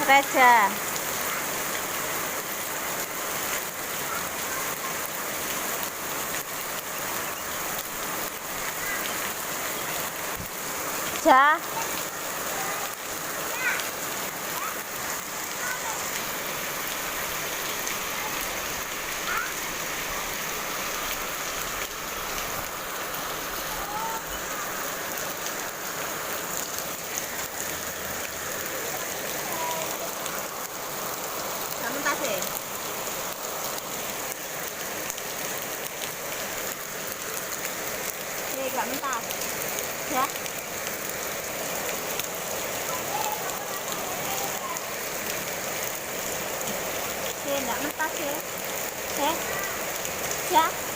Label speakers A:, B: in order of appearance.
A: Baca. Ja. Kamu tasik. Gak mentas ya. Gak mentas ya. Ya.